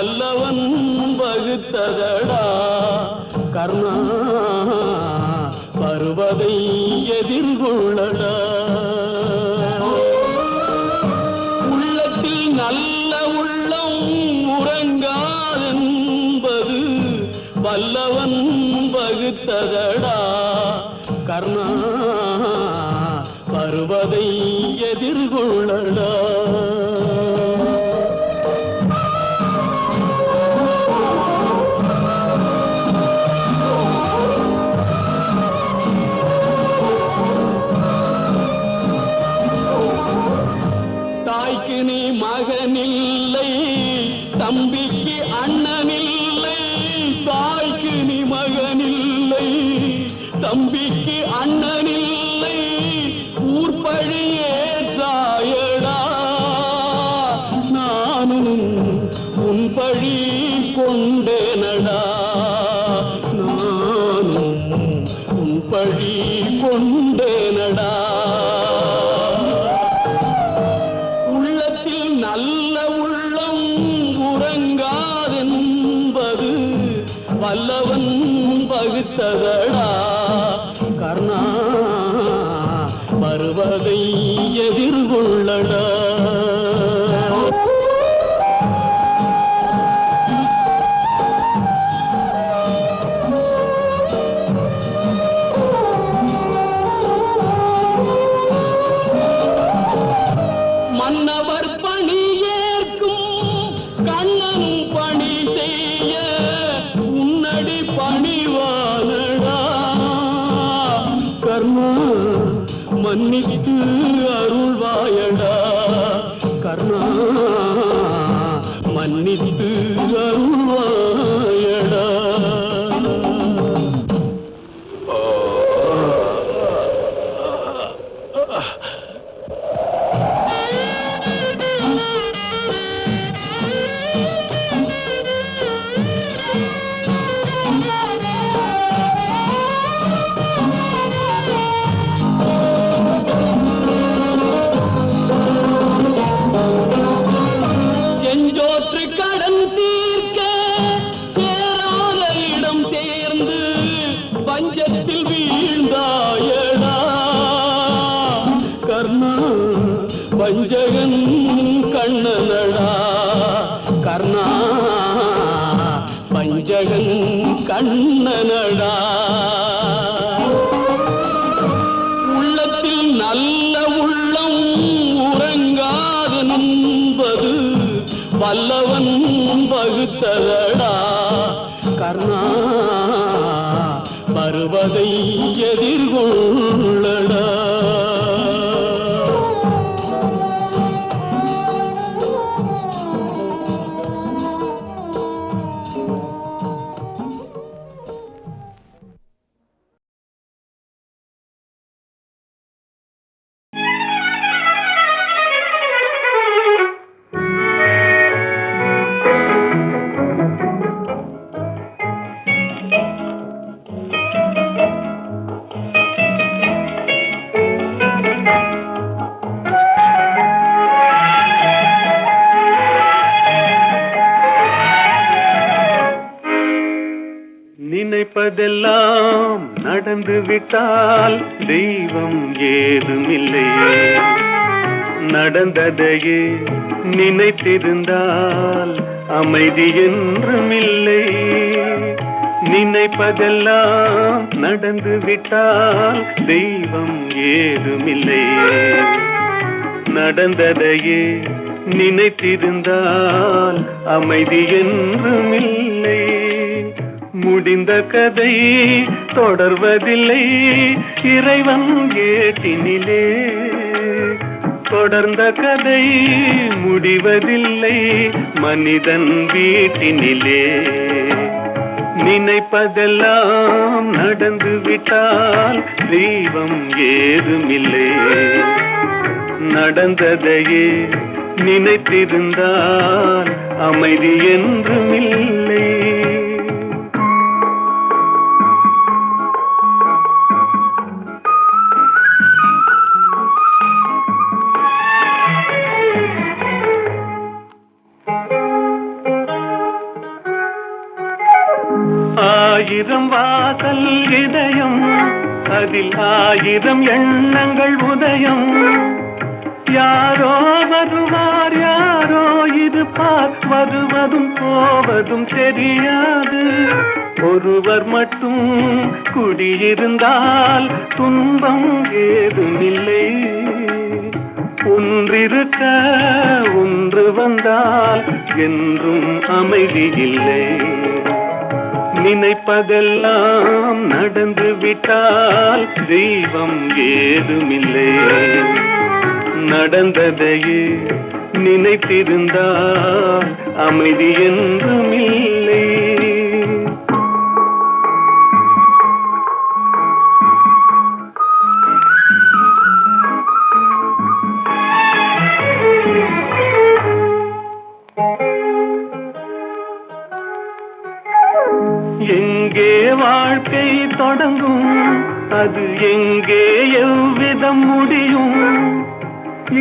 வல்லவன் வகுத்ததடா கர்ணா வருவதை எதிர்கொள்ளடா உள்ளத்தில் நல்ல உள்ளம் உறங்காதென்பது வல்லவன் வகுத்ததடா கர்ணா வருவதை எதிர்கொள்ளடா தாய்க்கு நீ மகனில்லை தம்பிக்கு அண்ணனில்லை தாய்க்கு நீ மகனில்லை தம்பிக்கு அண்ணனில்லை ஊர்பழியே தாயடா நானும் உன் பழி கொண்டேனடா நானும் உன் பழி கொண்டேனடா நல்ல உள்ளம் உறங்காதென்பது வல்லவன் வகுத்ததடா கர்ணா வருவதை எதிர்கொள்ளடா மன்னவர் பணி ஏற்கும் கண்ணனும் பணி செய்ய உன்னடி பணிவானடா கர்ணா மன்னித்து அருள்வாயடா கர்ணா மன்னித்து அருள்வாயடா செஞ்சோற்று கடன் தீர்க்க சேராத இடம் சேர்ந்து பஞ்சத்தில் வீழ்ந்தாயடா கர்ணா பஞ்சகன் கண்ணனடா கர்ணா பஞ்சகன் கண்ணனடா உள்ளத்தில் நல்ல உள்ளம் உறங்காதென்பது வல்லவன் வகுத்ததடா கர்ணா வருவதை எதிர்கொள்ளடா நினைப்பதெல்லாம் நடந்து விட்டால் தெய்வம் ஏதுமில்லை நடந்ததையே நினைத்திருந்தால் அமைதி என்றுமில்லை நினைப்பதெல்லாம் நடந்து விட்டால் தெய்வம் ஏதுமில்லை நடந்ததையே நினைத்திருந்தால் அமைதி என்றுமில்லை முடிந்த கதை தொடர்வதில்லை இறைவன் ஏட்டினிலே தொடர்ந்த கதை முடிவதில்லை மனிதன் வீட்டினிலே நினைப்பதெல்லாம் நடந்து விட்டால் தெய்வம் ஏதுமில்லை நடந்ததையே நினைத்திருந்தால் அமைதி என்றுமில்லை ஆயிரம் வாசல் இதயம், அதில் ஆயிரம் எண்ணங்கள் உதயம். யாரோ வருவார் யாரோ இருப்பார், வருவதும் போவதும் தெரியாது. ஒருவர் மட்டும் குடியிருந்தால் துன்பம் ஏதுமில்லை. ஒன்றிருக்க ஒன்று வந்தால் என்றும் அமைதி இல்லை. நினைப்பதெல்லாம் நடந்து விட்டால் தெய்வம் ஏதுமில்லை. நடந்ததையே நினைத்திருந்தால் அமைதி என்றும் இல்லை. எங்கே வாழ்க்கை தொடங்கும், அது எங்கே எவ்விதம் முடியும்?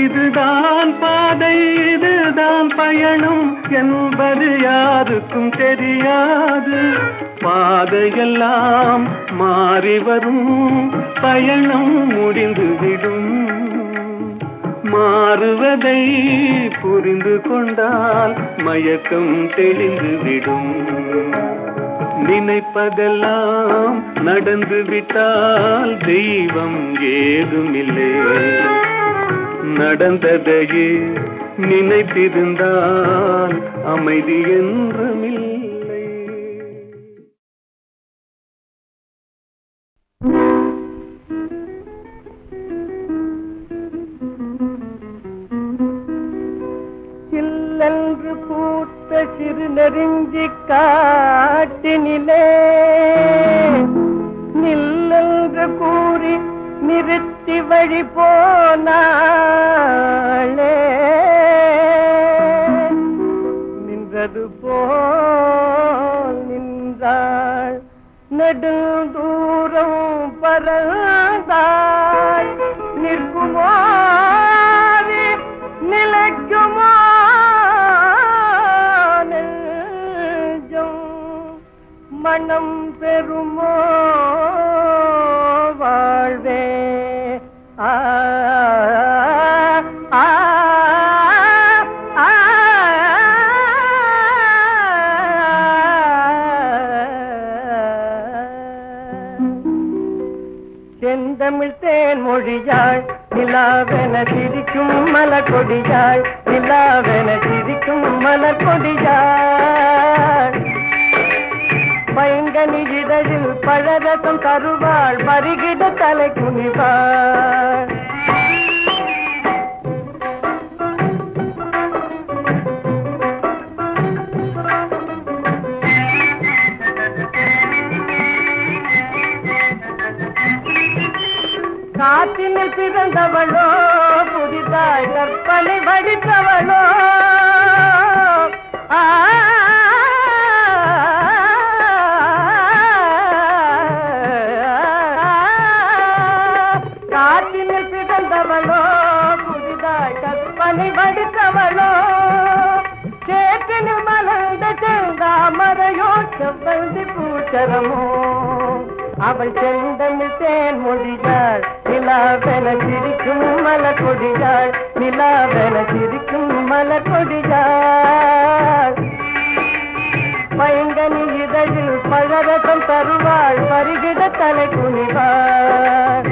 இதுதான் பாதை, இதுதான் பயணம் என்பது யாருக்கும் தெரியாது. பாதையெல்லாம் மாறி வரும், பயணம் முடிந்துவிடும். மாறுவதை புரிந்து கொண்டால் மயக்கம் தெளிந்துவிடும். நினைப்பதெல்லாம் நடந்து விட்டால் தெய்வம் ஏதுமில்லை. நடந்ததையே நினைத்திருந்தால் அமைதி என்றுமில்லை. சில்லென்று பூத்த சிறு நெருஞ்சி காட்டினிலே நில்லென்று கூறி நிறுத்தி வழி போனாளே. நின்றது போல் நின்றாள், நெடுந்தூரம் பறந்தாள். நிற்குமோ நிலைக்குமோ நெஞ்சம், மனம் பெறுமோ வாழ்வே. ஆ ஆ செந்தமிழ் தேன் மொழியாள், நிலாவென சிரிக்கும் மலர் கொடியாள். நிலாவென சிரிக்கும் மலர் கொடியாள். பைங்கனி இதழில் பழரசம் தருவாள், பருகிட தலை குனிவாள். காற்றினில் பிறந்தவளோ, புதிதாய் கற்பனை வடித்தவளோ. காற்றினில் பிறந்தவளோ, புதிதாய் கற்பனை வடித்தவளோ. சேற்றினில் மலர்ந்த செந்தாமரையோ, செவ்வந்தி பூச்சரமோ. அவள் செந்தமிழ் தேன் மொழியாள், நிலாவென சிரிக்கும் மலர் கொடியாள். நிலாவென சிரிக்கும் மலர் கொடியாள். பைங்கனி இதழில் பழரசம் தருவாள், பருகிட தலை குனிவாள்.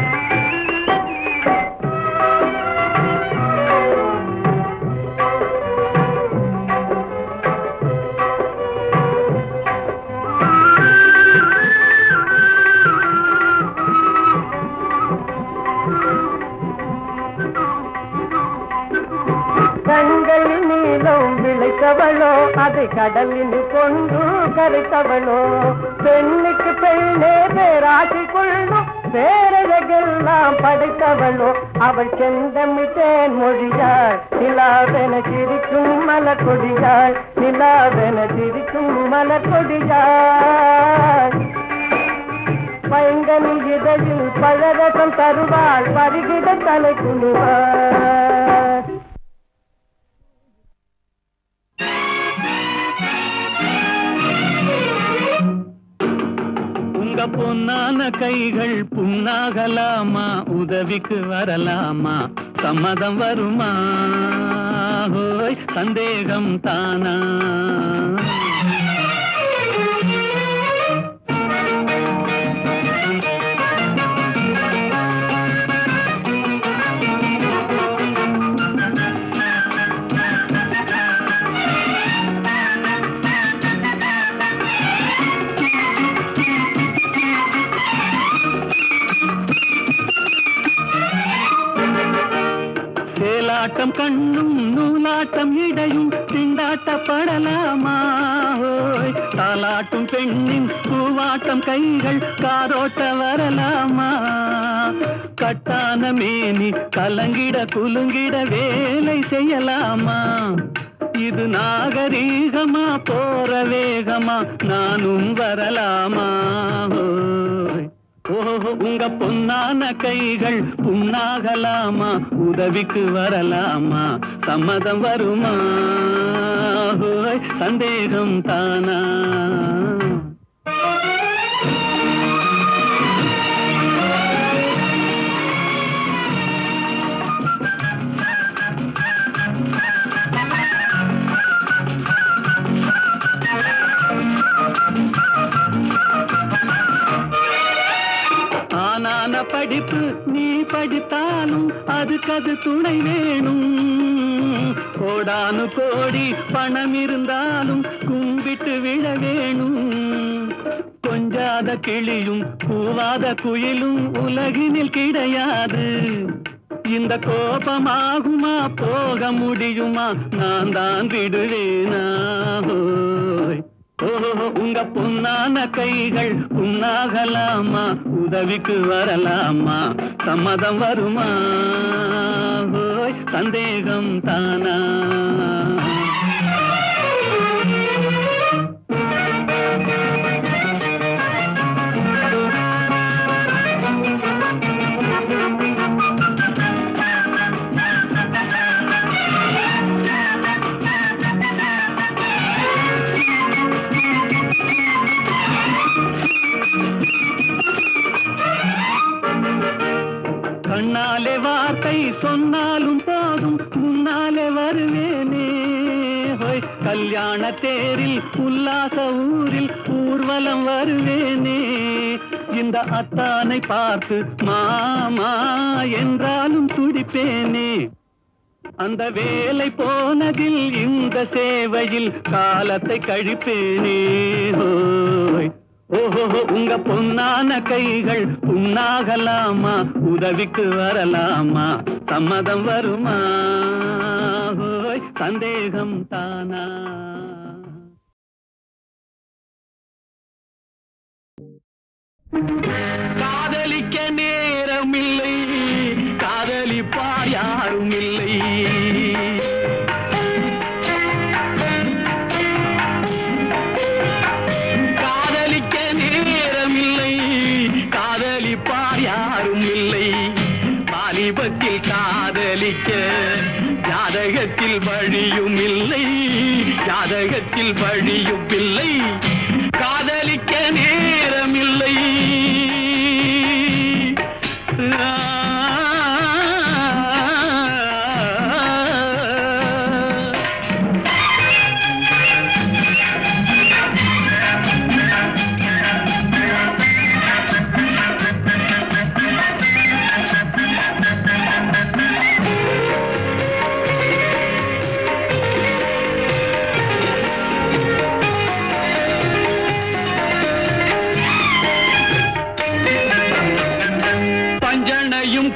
கண்கள் நீளம் விளைத்தவளோ, அதை கடலில் கொண்டு கரைத்தவளோ. பெண்ணுக்கு பெண்ணே பேராசி கொள்ளும், பேரழகெல்லாம் படைத்தவளோ. அவள் செந்தமிழ் தேன் மொழியாள், நிலாவென சிரிக்கும் மலர் கொடியாள். நிலாவென சிரிக்கும் மலர் கொடியாள். பைங்கனி இதழில் பழரசம் தருவாள், பருகிட தலை குனிவாள். பொன்னான கைகள் புண்ணாகலாமா, உதவிக்கு வரலாமா, சம்மதம் வருமா, ஹோய் சந்தேகம் தானா? சேலாட்டம் கண்ணும் நூலாட்டம் இடையும் திண்டாட்டப்படலாமா, தாலாட்டும் பெண்ணின் பூவாட்டம் கைகள் காரோட்ட வரலாமா, கட்டான மேனி கலங்கிட குலுங்கிட வேலை செய்யலாமா, இது நாகரீகமா போற வேகமா நானும் வரலாமா, ஓஹோ உங்க பொன்னான கைகள் புண்ணாகலாமா, உதவிக்கு வரலாமா, சம்மதம் வருமா, ஹோய் சந்தேகம் தானா? படிப்பு நீ படித்தாலும் அதுக்கு துணை வேணும், கோடானு கோடி பணம் இருந்தாலும் கும்பிட்டு விழ வேணும், கொஞ்சாத கிளியும் கூவாத குயிலும் உலகினில் கிடையாது, இந்த கோபமாகுமா போக முடியுமா, நான் தான் விடுவேனா, ஓஹோ உங்க பொன்னான கைகள் புண்ணாகலாமா, உதவிக்கு வரலாமா, சம்மதம் வருமா, ஹோய் சந்தேகம் தானா? கண்ணாலே வார்த்தை சொன்னாலும் போதும் முன்னாலே வருவேனே, ஹோய் கல்யாண தேரில் உல்லாச ஊரில் ஊர்வலம் வருவேனே, இந்த அத்தானை பார்த்து மாமா என்றாலும் துடிப்பேனே, அந்த வேலை போனதில் இந்த சேவையில் காலத்தை கழிப்பேனே, ஹோய் ஓஹோ உங்க பொன்னான கைகள் புண்ணாகலாமா, உதவிக்கு வரலாமா, சம்மதம் வருமா, ஹோய் சந்தேகம் தானா? காதலிக்க நேரமில்லை, காதலிப்பார் யாரும் இல்லை, வாலிபத்தில் காதலிக்க ஜாதகத்தில் வழியும் இல்லை, ஜாதகத்தில் வழியும் இல்லை, காதலிக்க நேரமில்லை,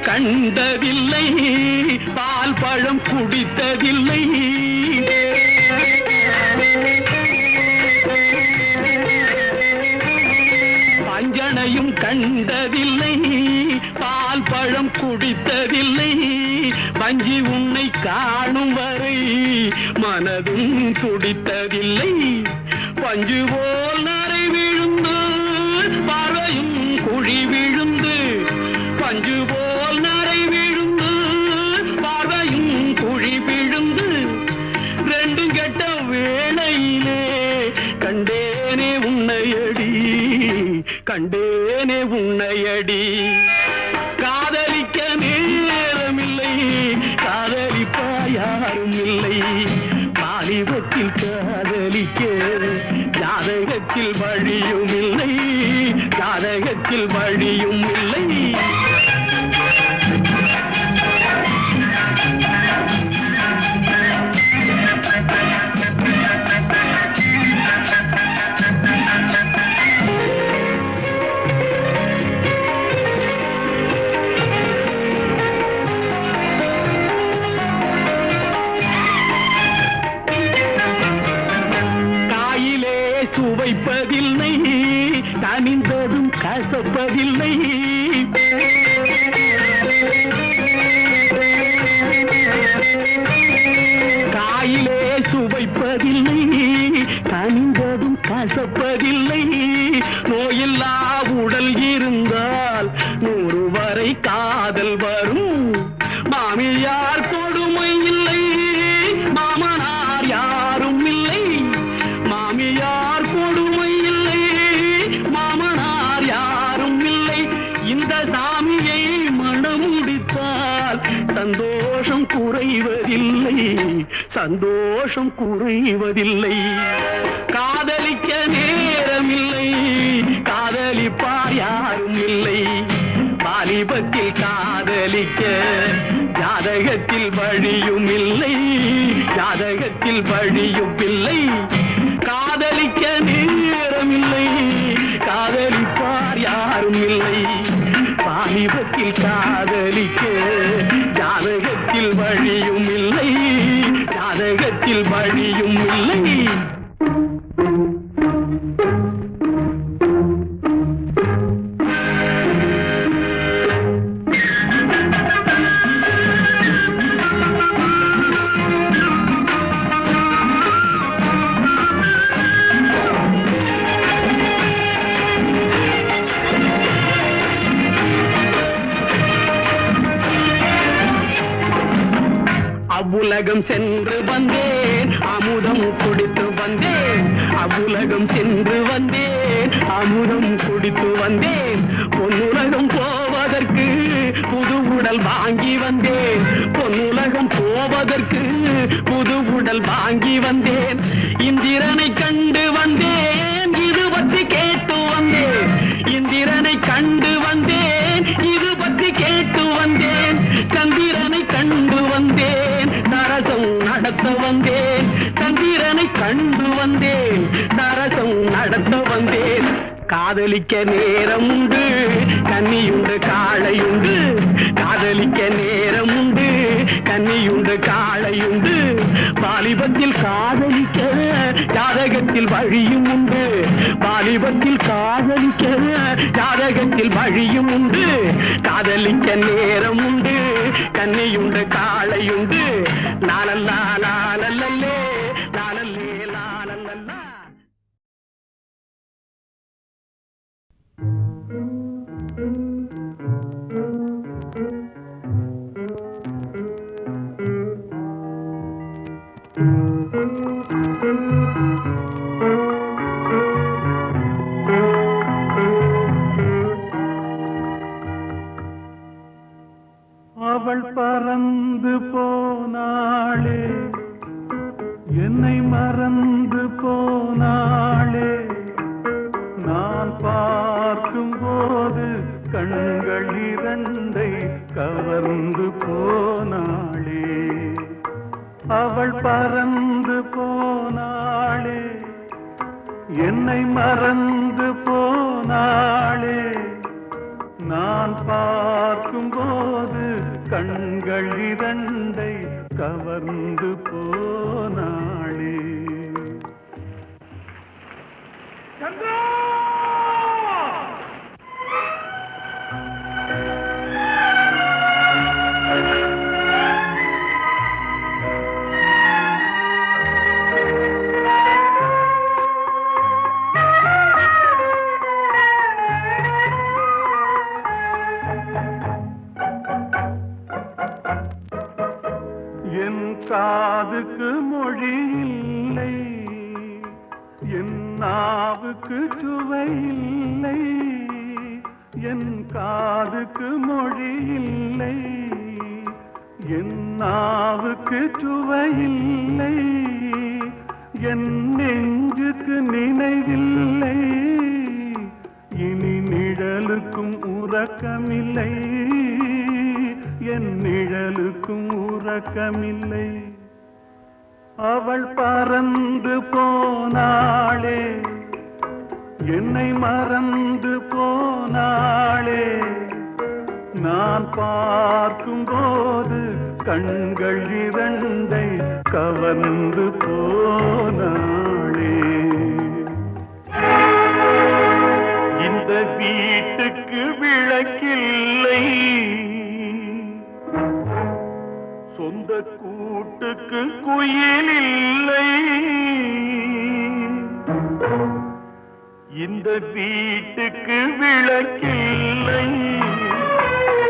கண்டதில்லை, பால் பழம் குடித்ததில்லை, பஞ்சனையும் கண்டதில்லை, பால் பழம் குடித்ததில்லை, வஞ்சி உன்னை காணும் வரை மனதும் துடித்ததில்லை, பஞ்சு போல் நரை விழுந்து பார்வையும் குழி விழுந்து, பஞ்சு போல் நரை விழுந்து பார்வையும் குழி விழுந்து, ரெண்டும் கெட்ட வேளையிலே கண்டேனே உன்னையடி கண்டேனே உன்னையடி காதலிக்க நேரமில்லை காதலிப்பா யாரும் இல்லை வாலிபத்தில் காதலிக்க ஜாதகத்தில் வழியும் இல்லை ஜாதகத்தில் வழியும் இல்லை சுவைப்பதில்லை கனிந்ததும் கசப்பதில்லை காயிலே சுவைப்பதில்லை கனிந்ததும் கசப்பதில்லை நோயில்லா உடல் இருந்தால் 100 வரை காதல் வரும் மாமியார் கொடுமை இல்லை மாமனார் யாரும் இல்லை மாமியார் கொடுமை இல்லை மாமனார் யாரும் இல்லை இந்த சாமியை மனம் முடித்தால் சந்தோஷம் குறைவதில்லை சந்தோஷம் குறைவதில்லை காதலிக்க நேரமில்லை காதலிப்பார் யாரும் இல்லை வாலிபத்தில் காதலிக்க ஜாதகத்தில் வழியும் இல்லை ஜாதகத்தில் வழியும் இல்லை காதலிக்க நேரமில்லை காதலிப்பார் யாரும் இல்லை வாலிபத்தில் காதலிக்க ஜாதகத்தில் வழியும் இல்லை ஜாதகத்தில் வழியும் இல்லை அவ்வுலகம் சென்று வந்தேன் அமுதம் குடித்து வந்தேன் அவ்வுலகம் சென்று வந்தேன் அமுதம் குடித்து வந்தேன் பொன்னுலகம் போவதற்கு புது உடல் வாங்கி வந்தேன் பொன்னுலகம் போவதற்கு புது உடல் வாங்கி வந்தேன் இந்திரனை கண்டு வந்தேன் இது பற்றி கேட்டு வந்தேன் இந்திரனை கண்டு வந்தேன் இது பற்றி கேட்டு வந்தேன் சந்திரனை கண்டு வந்தேன் சரசம் நடத்த வந்தேன் சந்திரனை கண்டு வந்தேன் சரசம் நடத்த வந்தேன் காதலிக்க நேரம் உண்டு கன்னியுண்டு காளையுண்டு காதலிக்க நேரம் உண்டு கன்னியுண்டு காளையுண்டு வாலிபத்தில் காதலிக்க ஜாதகத்தில் வழியும் உண்டு வாலிபத்தில் காதலிக்க ஜாதகத்தில் வழியும் உண்டு காதலிக்க நேரம் உண்டு கன்னியுண்டு காளையுண்டு லாலல்லா லாலல்லே லாலல்லே லாலல்லா அவள் பறந்து போனாளே என்னை மறந்து போனாளே நான் பார்க்கும் போது கண்கள் இரண்டை கவர்ந்து போனாளே அவள் பறந்து போனாளே என்னை மறந்து போனாளே நான் பார்க்கும் போது கண்கள் இரண்டை கவர்ந்து போனாளே என் காதுக்கு மொழி இல்லை என் நாவுக்கு சுவை இல்லை, என் காதுக்கு மொழி இல்லை. என் நாவுக்கு சுவை இல்லை, என் நெஞ்சுக்கு நினைவில்லை. இனி நிழலுக்கும் உறக்கமில்லை, என் நிழலுக்கும் உறக்கமில்லை. அவள் பறந்து போனாளே, என்னை மறந்து போனாளே. நான் பார்க்கும் போது கண்கள் இரண்டை கவர்ந்து போனாளே. இந்த வீட்டுக்கு விளக்கில்லை, சொந்த கூட்டுக்கு குயில் இல்லை. இந்த வீட்டுக்கு விளக்கில்லை,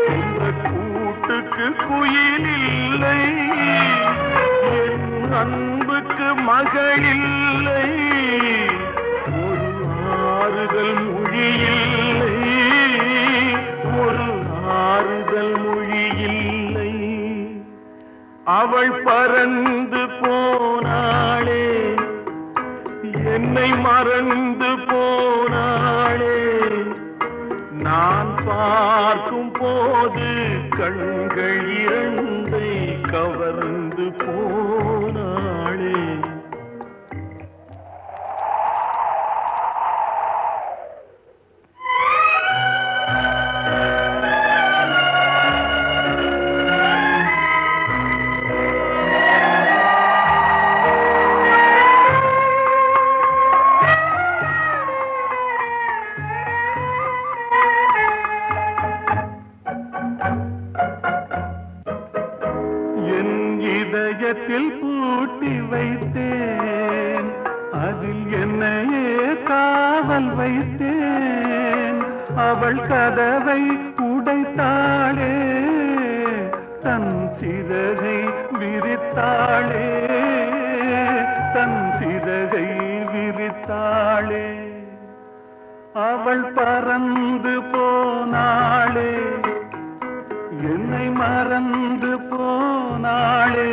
சொந்த கூட்டுக்கு குயில் இல்லை. என் அன்புக்கு மகள் இல்லை, ஒரு ஆறுதல் மொழி இல்லை, ஒரு ஆறுதல் மொழி இல்லை. அவள் பறந்து போனாளே, என்னை மறந்து போனாளே. நான் பார்க்கும் போது கண்கள் இரண்டை கவர்ந்து போனாளே. இதயத்தில் பூட்டி வைத்தேன், அதில் என்னையே காவல் வைத்தேன். அவள் கதவை உடைத்தாளே, தன் சிறகை விரித்தாளே, தன் சிறகை விரித்தாளே. அவள் பறந்து போனாளே, என்னை மறந்து போனாளே.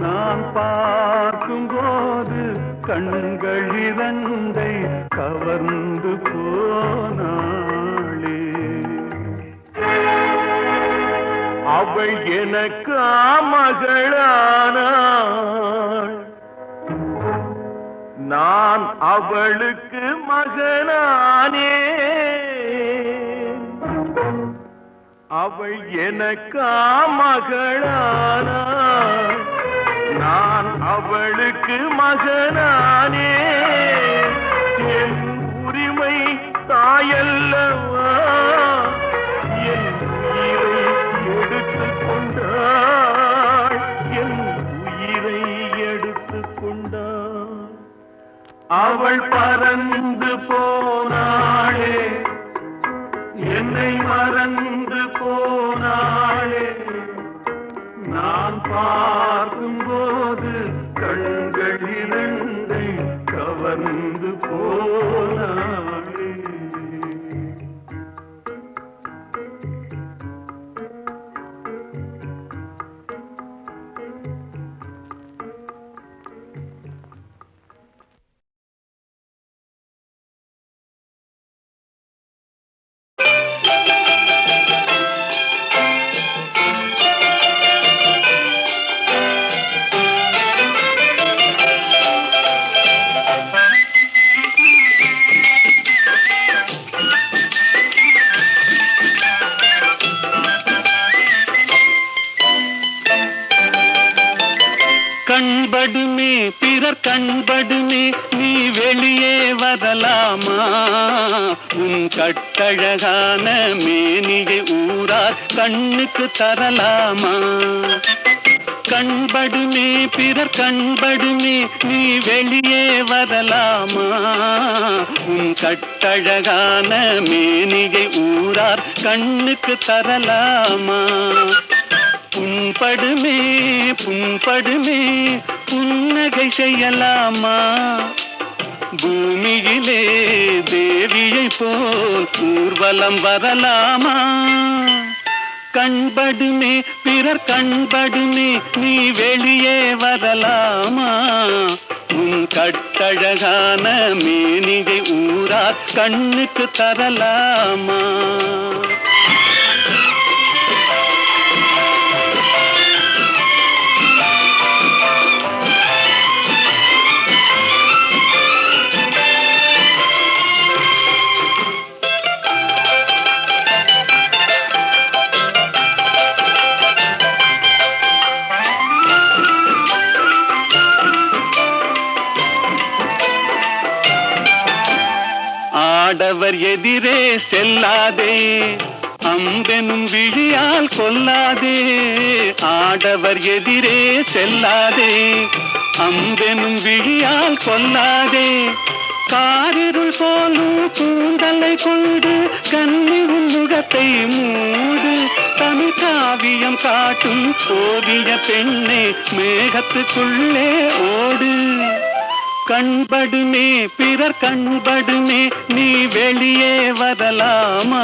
நான் பார்க்கும் போது கண்கள் இரண்டை கவர்ந்து போனாளே. அவள் எனக்கு மகளானாள், நான் அவளுக்கு மகனானே. அவள் எனக்கு மகளானாள், நான் அவளுக்கு மகனானே. என் உரிமை தாயல்லவா, என் உயிரை எடுத்துக் கொண்டாள், என் உயிரை எடுத்துக் கொண்டாள். அவள் பறந்து போனாளே, என்னை மறந்து போனாளே. நான் பார்க்கும் போது கண்கள் இரண்டை கவர்ந்து போனாளே. கண்படுமே பிறர் கண்படுமே, நீ வெளியே வரலாமா? உன் கட்டழகான மேனியை ஊரார் கண்ணுக்கு தரலாமா? கண்படுமே பிறர் கண்படுமே, நீ வெளியே வரலாமா? உன் கட்டழகான மேனியை ஊரார் கண்ணுக்கு தரலாமா? புண்படுமே புண்படுமே, புன்னகை செய்யலாமா? பூமியிலே தேவியை போல் ஊர்வலம் வரலாமா? கண்படுமே பிறர் கண்படுமே நீ வெளியே வரலாமா? உன் கட்டழகான மேனிகை ஊரார் கண்ணுக்கு தரலாமா? ஆடவர் எதிரே செல்லாதே, அம்பெனும் விழியால் கொல்லாதே. ஆடவர் எதிரே செல்லாதே, அம்பெனும் விழியால் கொல்லாதே. காரிருள் போலும் கூந்தலை கொண்டு கன்னி முகத்தை மூடு. தமிழ் காவியம் காட்டும் ஓவிய பெண்ணே மேகத்துக்குள்ளே ஓடு. கண்படுமே பிறர் கண்படுமே நீ வெளியே வரலாமா?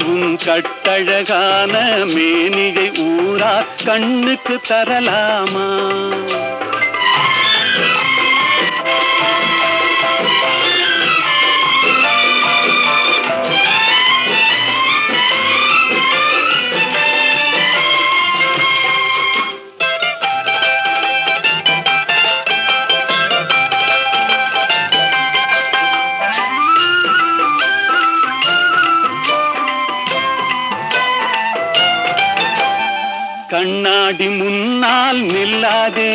உன் கட்டழகான மேனிகை ஊரார் கண்ணுக்கு தரலாமா? கண்ணாடி முன்னால் நில்லாதே,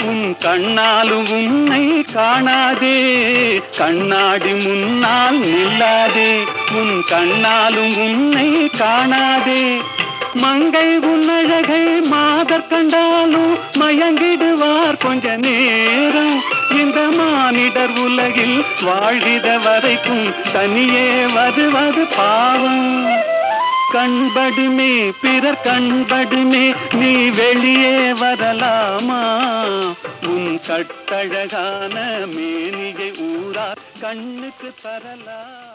உன் கண்ணாலும் உன்னை காணாதே. கண்ணாடி முன்னால் நில்லாதே, உன் கண்ணாலும் உன்னை காணாதே. மங்கை உன்னழகை மாதர் கண்டாலும் மயங்கிடுவார் கொஞ்ச நேரம். இந்த மானிடர் உலகில் வாழ்கிற வரைக்கும் தனியே வருவது பாவம். கண்படுமே பிறர் கண்படுமே நீ வெளியே வரலாமா? உன் கட்டழகான மேனிகை ஊரார் கண்ணுக்கு தரலாம்.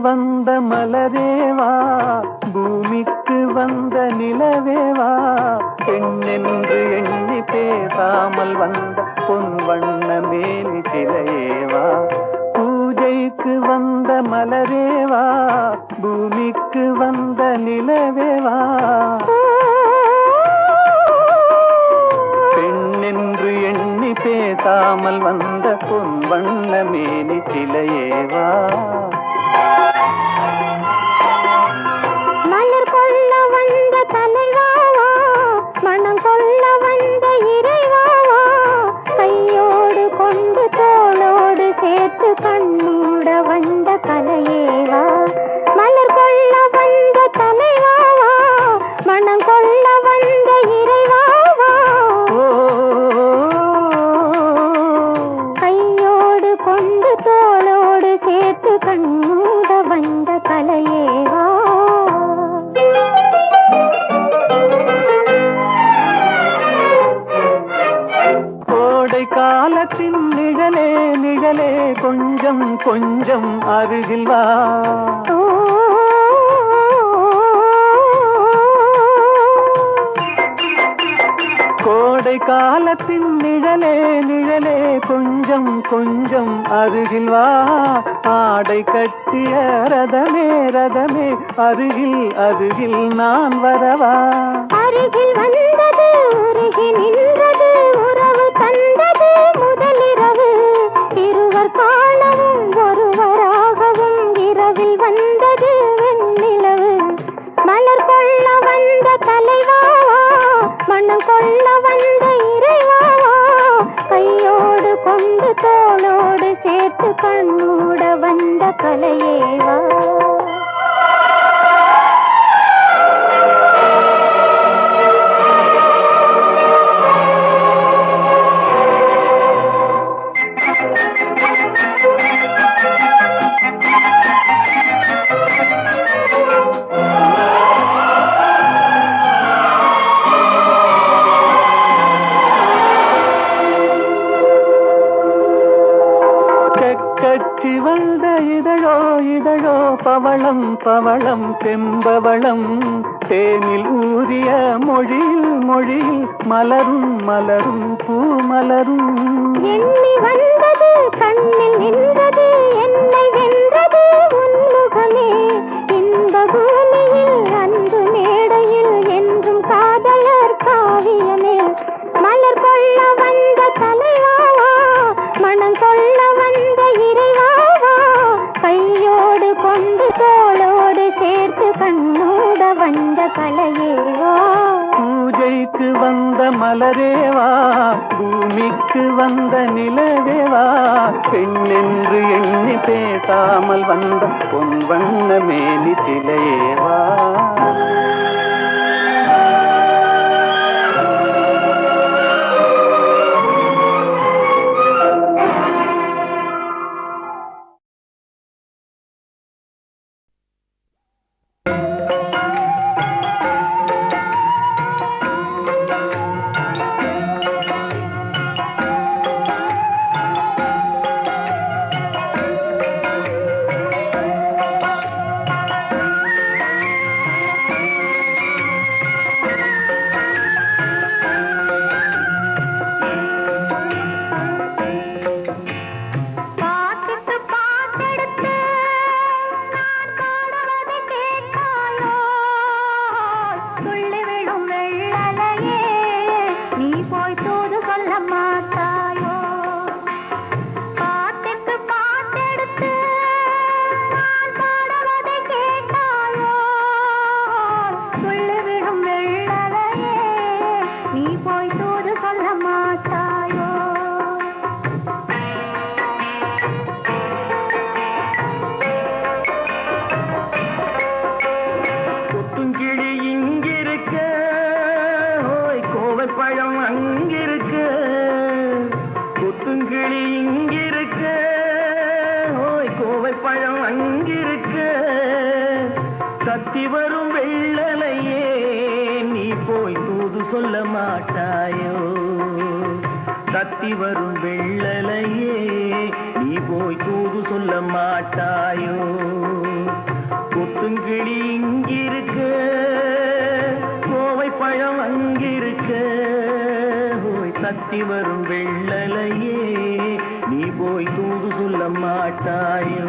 வந்த மலரேவா, பூமிக்கு வந்த நிலவேவா, பெண்ணென்று எண்ணி பேசாமல் வந்த பொன் வண்ண மேனி சிலையேவா. பூஜைக்கு வந்த மலரேவா, பூமிக்கு வந்த நிலவேவா, பெண்ணென்று எண்ணி பேசாமல் வந்த பொன் வண்ண மேனி சிலையேவா. மலர் கொள்ள வந்த தலைவாவா, மனம் கொள்ள வந்த இறைவாவா, கையோடு கொண்டு தோளோடு சேர்த்து கண்ணூட வந்த கலையேவா. மலர் கொள்ள வந்த தலைவாவா, மனம் கொள்ள வந்த இறைவாவா, கையோடு கொண்டு தோளோடு சேர்த்து கண்ணூட வந்த கலையேவா. கோடை காலத்தின் நிழலே நிழலே கொஞ்சம் கொஞ்சம் அருகில் வா. கோடை காலத்தின் நிழலே நிழலே கொஞ்சம் கொஞ்சம் அருகில் வா. ஆடை கட்டிய ரதமே ரதமே அருகில் அருகில் நான் வரவா. அருகில் வந்தது உருகி நின்றது உறவு தந்தது முதலிரவு. இருவர் காணவும் ஒருவராகவும் இரவில் வந்தது வெண்ணிலவு. மலர் கொள்ள வந்த தலைவாவா, மனம் கொள்ள வந்த இறைவாவா, கையோடு கொண்டு தோளோடு சேர்த்து கண்ணூட வந்த கலையேவா. பவளம் செம்பவளம் தேனில் ஊறிய மொழியில் மொழியில் மலரும் மலரும் பூ மலரும். எண்ணி வந்தது கண்ணில் நின்றது என்னை வென்றது உன்முகமே. இன்ப பூமியில் அன்பு மேடையில் என்றும் காதலர் காவியமே. மலர் கொள்ள வந்த தலைவாவா மனம் கொள்ள வந்த இறைவாவா. கையோடு கொண்டு தோளோடு சேர்த்து கண்ணோட வந்த கலையேவா. பூஜைக்கு வந்த மலரேவா பூமிக்கு வந்த நிலவேவா. பெண்ணென்று எண்ணி பேசாமல் வந்த பொன் வண்ண மேனி சிலையேவா. கத்தி வரும் வெள்ளலையே நீ போய் தூது சொல்ல மாட்டாயோ. கத்தி வரும் வெள்ளலையே நீ போய் தூது சொல்ல மாட்டாயோ. கொத்துங்கிளி இங்கிருக்க கோவை பழம் அங்கிருக்க. கத்தி வரும் வெள்ளலையே நீ போய் தூது சொல்ல மாட்டாயோ.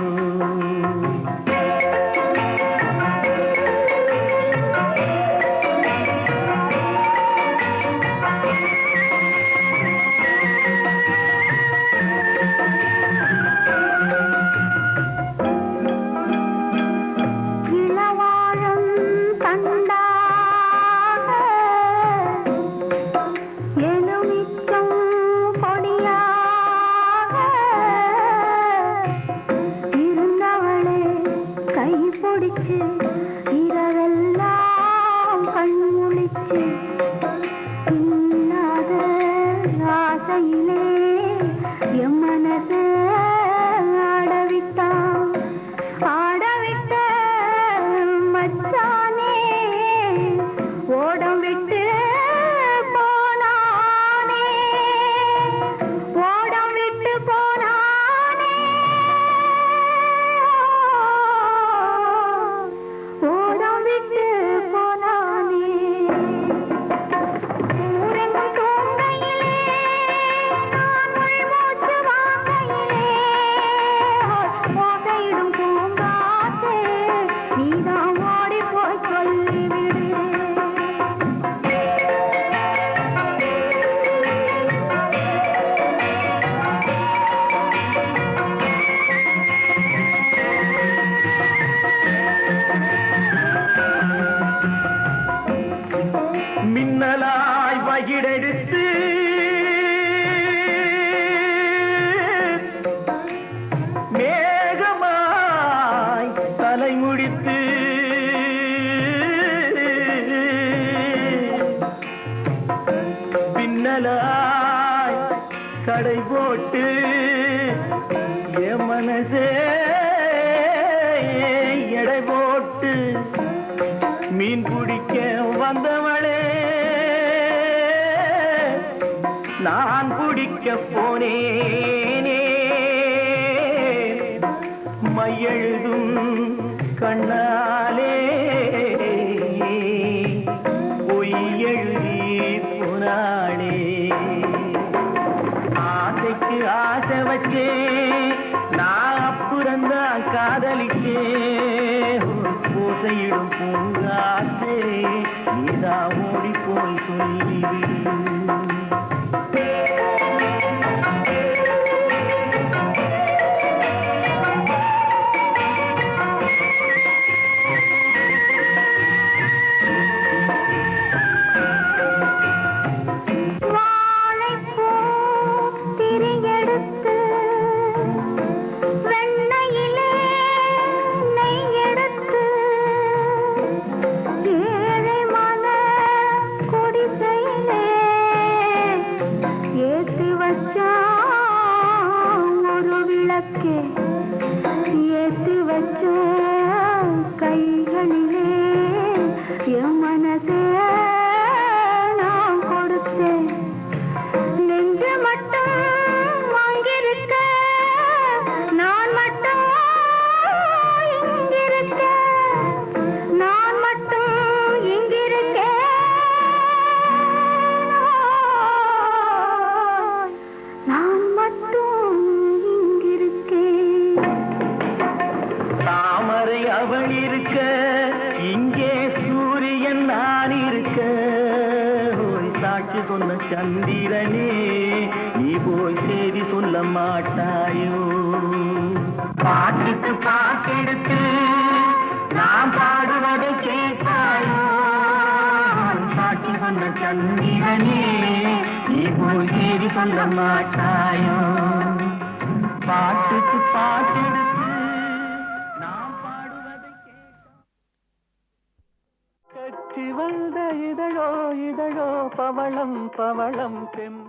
கடை போட்டு என் மனசே எடை போட்டு மீன் பிடிக்க வந்தவளே நான் பிடிக்க போனேனே மையெழுதும் கண்ணா பூங்காற்றே நீதா ஓடி போய் சொல்லிவிடு. ஏத்து வச்ச கைகளிலே என் மனசே நான் கொடுத்தேன். நெஞ்சு மட்டும் வாங்கியிருக்க, நான் மட்டும் இங்கிருக்க, நான் மட்டும் இங்கிருக்கேன். நான் மட்டும் தாமரை அவள் இருக்க, இங்கே சூரியன் நான் இருக்க. சாட்சி சொன்ன சந்திரனே நீ போய் செய்தி சொல்ல மாட்டாயோ? பாட்டுக்கு பாட்டெடுத்து நான் பாடுவதை கேட்டாயோ? சாட்சி சொன்ன சந்திரனே நீ போய் செய்தி சொல்ல மாட்டாயோ? பாட்டுக்கு பாட்டெடுத்து கட்சி வந்த இதழோ இதழோ பவளம் பவளம் தெம்